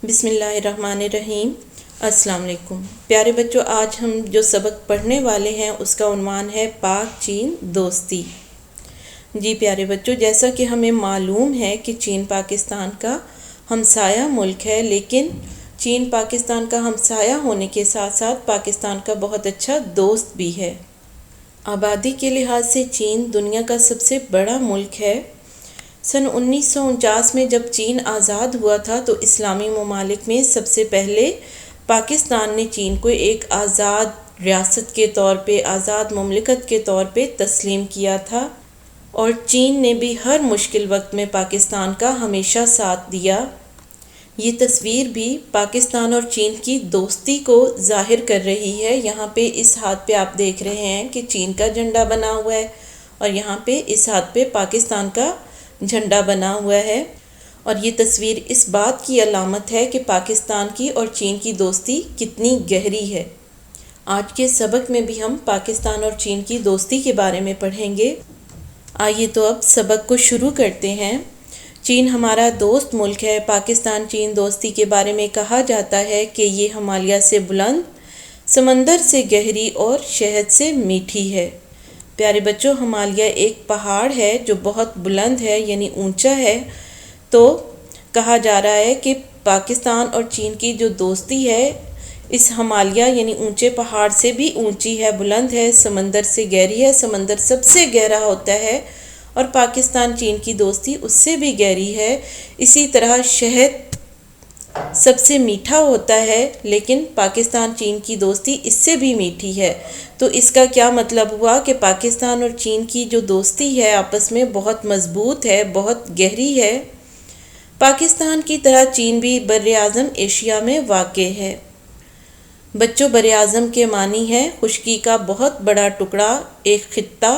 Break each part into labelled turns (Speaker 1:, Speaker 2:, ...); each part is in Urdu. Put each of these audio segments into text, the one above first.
Speaker 1: بسم اللہ الرحمن الرحیم۔ السلام علیکم پیارے بچوں، آج ہم جو سبق پڑھنے والے ہیں اس کا عنوان ہے پاک چین دوستی۔ جی پیارے بچوں، جیسا کہ ہمیں معلوم ہے کہ چین پاکستان کا ہمسایہ ملک ہے، لیکن چین پاکستان کا ہمسایہ ہونے کے ساتھ ساتھ پاکستان کا بہت اچھا دوست بھی ہے۔ آبادی کے لحاظ سے چین دنیا کا سب سے بڑا ملک ہے۔ سن 1949 میں جب چین آزاد ہوا تھا تو اسلامی ممالک میں سب سے پہلے پاکستان نے چین کو ایک آزاد ریاست کے طور پہ، آزاد مملکت کے طور پہ تسلیم کیا تھا، اور چین نے بھی ہر مشکل وقت میں پاکستان کا ہمیشہ ساتھ دیا۔ یہ تصویر بھی پاکستان اور چین کی دوستی کو ظاہر کر رہی ہے۔ یہاں پہ اس ہاتھ پہ آپ دیکھ رہے ہیں کہ چین کا جھنڈا بنا ہوا ہے، اور یہاں پہ اس ہاتھ پہ پاکستان کا جھنڈا بنا ہوا ہے، اور یہ تصویر اس بات کی علامت ہے کہ پاکستان کی اور چین کی دوستی کتنی گہری ہے۔ آج کے سبق میں بھی ہم پاکستان اور چین کی دوستی کے بارے میں پڑھیں گے۔ آئیے تو اب سبق کو شروع کرتے ہیں۔ چین ہمارا دوست ملک ہے۔ پاکستان چین دوستی کے بارے میں کہا جاتا ہے کہ یہ ہمالیہ سے بلند، سمندر سے گہری اور شہد سے میٹھی ہے۔ پیارے بچوں، ہمالیہ ایک پہاڑ ہے جو بہت بلند ہے، یعنی اونچا ہے۔ تو کہا جا رہا ہے کہ پاکستان اور چین کی جو دوستی ہے اس ہمالیہ یعنی اونچے پہاڑ سے بھی اونچی ہے، بلند ہے، سمندر سے گہری ہے۔ سمندر سب سے گہرا ہوتا ہے اور پاکستان چین کی دوستی اس سے بھی گہری ہے۔ اسی طرح شہد سب سے میٹھا ہوتا ہے، لیکن پاکستان چین کی دوستی اس سے بھی میٹھی ہے۔ تو اس کا کیا مطلب ہوا کہ پاکستان اور چین کی جو دوستی ہے آپس میں بہت مضبوط ہے، بہت گہری ہے۔ پاکستان کی طرح چین بھی براعظم ایشیا میں واقع ہے۔ بچوں، براعظم کے معنی ہے خشکی کا بہت بڑا ٹکڑا، ایک خطہ،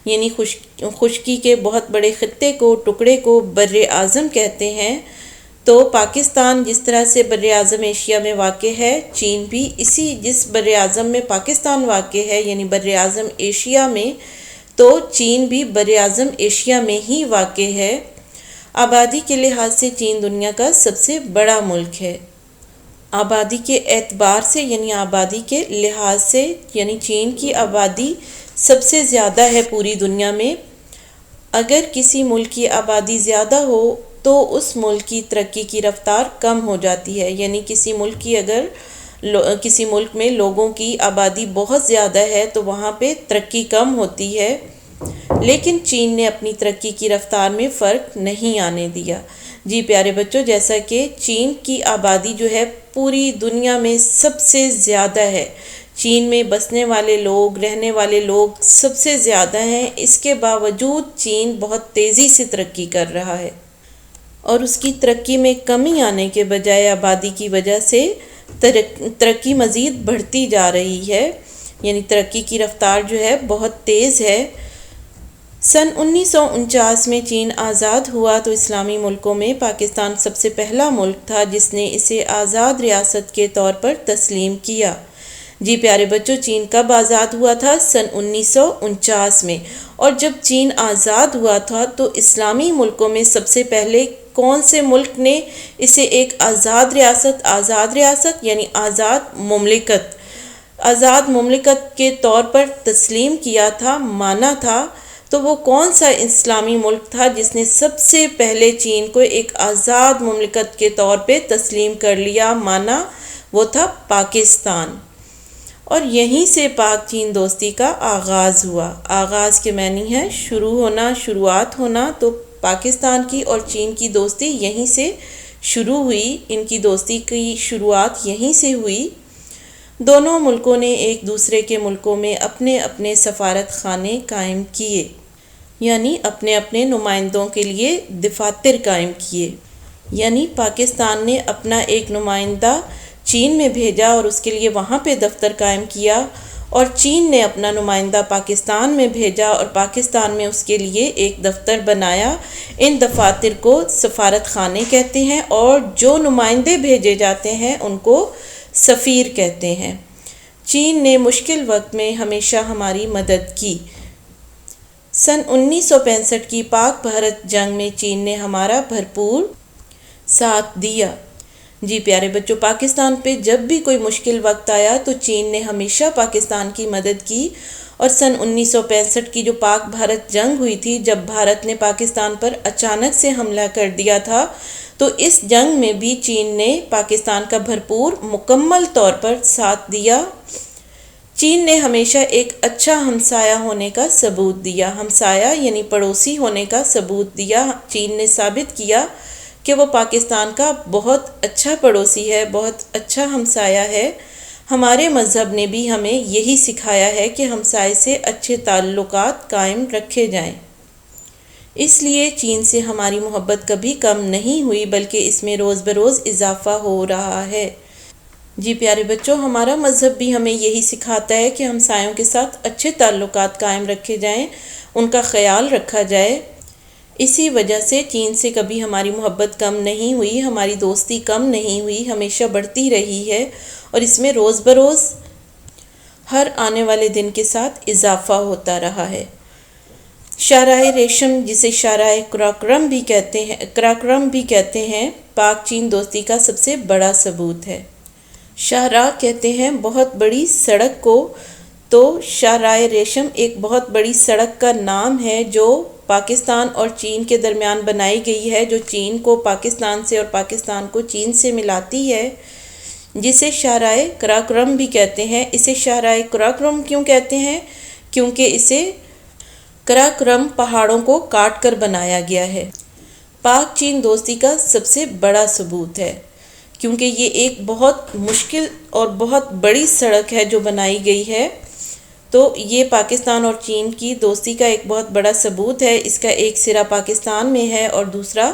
Speaker 1: یعنی خشکی کے بہت بڑے خطے کو، ٹکڑے کو براعظم کہتے ہیں۔ تو پاکستان جس طرح سے براعظم ایشیا میں واقع ہے، چین بھی جس براعظم میں پاکستان واقع ہے یعنی براعظم ایشیا میں، تو چین بھی براعظم ایشیا میں ہی واقع ہے۔ آبادی کے لحاظ سے چین دنیا کا سب سے بڑا ملک ہے۔ آبادی کے اعتبار سے یعنی آبادی کے لحاظ سے، یعنی چین کی آبادی سب سے زیادہ ہے پوری دنیا میں۔ اگر کسی ملک کی آبادی زیادہ ہو تو اس ملک کی ترقی کی رفتار کم ہو جاتی ہے، یعنی کسی ملک میں لوگوں کی آبادی بہت زیادہ ہے تو وہاں پہ ترقی کم ہوتی ہے، لیکن چین نے اپنی ترقی کی رفتار میں فرق نہیں آنے دیا۔ جی پیارے بچوں، جیسا کہ چین کی آبادی جو ہے پوری دنیا میں سب سے زیادہ ہے، چین میں بسنے والے لوگ، رہنے والے لوگ سب سے زیادہ ہیں، اس کے باوجود چین بہت تیزی سے ترقی کر رہا ہے، اور اس کی ترقی میں کمی آنے کے بجائے آبادی کی وجہ سے ترقی مزید بڑھتی جا رہی ہے، یعنی ترقی کی رفتار جو ہے بہت تیز ہے۔ سن 1949 میں چین آزاد ہوا تو اسلامی ملکوں میں پاکستان سب سے پہلا ملک تھا جس نے اسے آزاد ریاست کے طور پر تسلیم کیا۔ جی پیارے بچوں، چین کب آزاد ہوا تھا؟ سن 1949 میں۔ اور جب چین آزاد ہوا تھا تو اسلامی ملکوں میں سب سے پہلے کون سے ملک نے اسے ایک آزاد ریاست یعنی آزاد مملکت کے طور پر تسلیم کیا تھا، مانا تھا؟ تو وہ کون سا اسلامی ملک تھا جس نے سب سے پہلے چین کو ایک آزاد مملکت کے طور پہ تسلیم کر لیا، مانا؟ وہ تھا پاکستان۔ اور یہیں سے پاک چین دوستی کا آغاز ہوا۔ آغاز کے معنی ہے شروع ہونا، شروعات ہونا، تو پاکستان کی اور چین کی دوستی یہیں سے شروع ہوئی، ان کی دوستی کی شروعات یہیں سے ہوئی۔ دونوں ملکوں نے ایک دوسرے کے ملکوں میں اپنے اپنے سفارت خانے قائم کیے، یعنی اپنے اپنے نمائندوں کے لیے دفاتر قائم کیے، یعنی پاکستان نے اپنا ایک نمائندہ چین میں بھیجا اور اس کے لیے وہاں پہ دفتر قائم کیا، اور چین نے اپنا نمائندہ پاکستان میں بھیجا اور پاکستان میں اس کے لیے ایک دفتر بنایا۔ ان دفاتر کو سفارت خانے کہتے ہیں، اور جو نمائندے بھیجے جاتے ہیں ان کو سفیر کہتے ہیں۔ چین نے مشکل وقت میں ہمیشہ ہماری مدد کی۔ سن 1965 کی پاک بھارت جنگ میں چین نے ہمارا بھرپور ساتھ دیا۔ جی پیارے بچوں، پاکستان پہ جب بھی کوئی مشکل وقت آیا تو چین نے ہمیشہ پاکستان کی مدد کی، اور سن 1965 کی جو پاک بھارت جنگ ہوئی تھی، جب بھارت نے پاکستان پر اچانک سے حملہ کر دیا تھا، تو اس جنگ میں بھی چین نے پاکستان کا بھرپور مکمل طور پر ساتھ دیا۔ چین نے ہمیشہ ایک اچھا ہمسایہ ہونے کا ثبوت دیا، ہمسایہ یعنی پڑوسی ہونے کا ثبوت دیا۔ چین نے ثابت کیا کہ وہ پاکستان کا بہت اچھا پڑوسی ہے، بہت اچھا ہمسایہ ہے۔ ہمارے مذہب نے بھی ہمیں یہی سکھایا ہے کہ ہمسائے سے اچھے تعلقات قائم رکھے جائیں۔ اس لیے چین سے ہماری محبت کبھی کم نہیں ہوئی، بلکہ اس میں روز بروز اضافہ ہو رہا ہے۔ جی پیارے بچوں، ہمارا مذہب بھی ہمیں یہی سکھاتا ہے کہ ہمسایوں کے ساتھ اچھے تعلقات قائم رکھے جائیں، ان کا خیال رکھا جائے۔ اسی وجہ سے چین سے کبھی ہماری محبت کم نہیں ہوئی، ہماری دوستی کم نہیں ہوئی، ہمیشہ بڑھتی رہی ہے، اور اس میں روز بروز ہر آنے والے دن کے ساتھ اضافہ ہوتا رہا ہے۔ شاہراہ ریشم، جسے شاہراہ قراقرم بھی کہتے ہیں، پاک چین دوستی کا سب سے بڑا ثبوت ہے۔ شاہراہ کہتے ہیں بہت بڑی سڑک کو، تو شاہراہ ریشم ایک بہت بڑی سڑک کا نام ہے جو پاکستان اور چین کے درمیان بنائی گئی ہے، جو چین کو پاکستان سے اور پاکستان کو چین سے ملاتی ہے، جسے شاہراہ قراقرم بھی کہتے ہیں۔ اسے شاہراہ قراقرم کیوں کہتے ہیں؟ کیونکہ اسے قراقرم پہاڑوں کو کاٹ کر بنایا گیا ہے۔ پاک چین دوستی کا سب سے بڑا ثبوت ہے، کیونکہ یہ ایک بہت مشکل اور بہت بڑی سڑک ہے جو بنائی گئی ہے، تو یہ پاکستان اور چین کی دوستی کا ایک بہت بڑا ثبوت ہے۔ اس کا ایک سرا پاکستان میں ہے اور دوسرا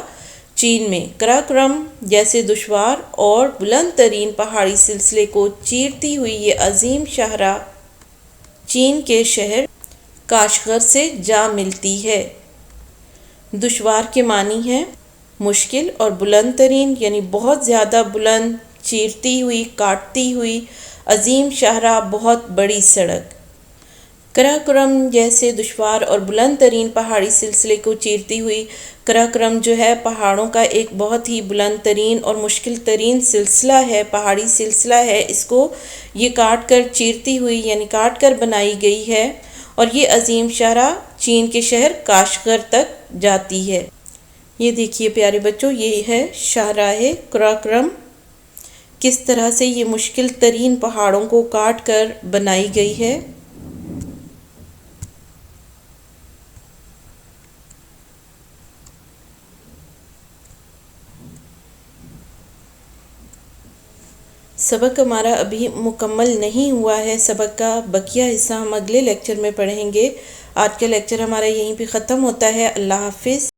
Speaker 1: چین میں۔ قراقرم جیسے دشوار اور بلند ترین پہاڑی سلسلے کو چیرتی ہوئی یہ عظیم شاہراہ چین کے شہر کاشغر سے جا ملتی ہے۔ دشوار کے معنی ہے مشکل، اور بلند ترین یعنی بہت زیادہ بلند، چیرتی ہوئی، کاٹتی ہوئی عظیم شاہراہ، بہت بڑی سڑک۔ قراقرم جیسے دشوار اور بلند ترین پہاڑی سلسلے کو چیرتی ہوئی، قراقرم جو ہے پہاڑوں کا ایک بہت ہی بلند ترین اور مشکل ترین سلسلہ ہے، پہاڑی سلسلہ ہے۔ اس کو یہ کاٹ کر چیرتی ہوئی یعنی کاٹ کر بنائی گئی ہے، اور یہ عظیم شاہراہ چین کے شہر کاشغر تک جاتی ہے۔ یہ دیکھیے پیارے بچوں، یہ ہے شاہراہ قراقرم، کس طرح سے یہ مشکل ترین پہاڑوں کو کاٹ کر بنائی گئی ہے۔ سبق ہمارا ابھی مکمل نہیں ہوا ہے، سبق کا بقیہ حصہ ہم اگلے لیکچر میں پڑھیں گے۔ آج کا لیکچر ہمارا یہیں پہ ختم ہوتا ہے۔ اللہ حافظ۔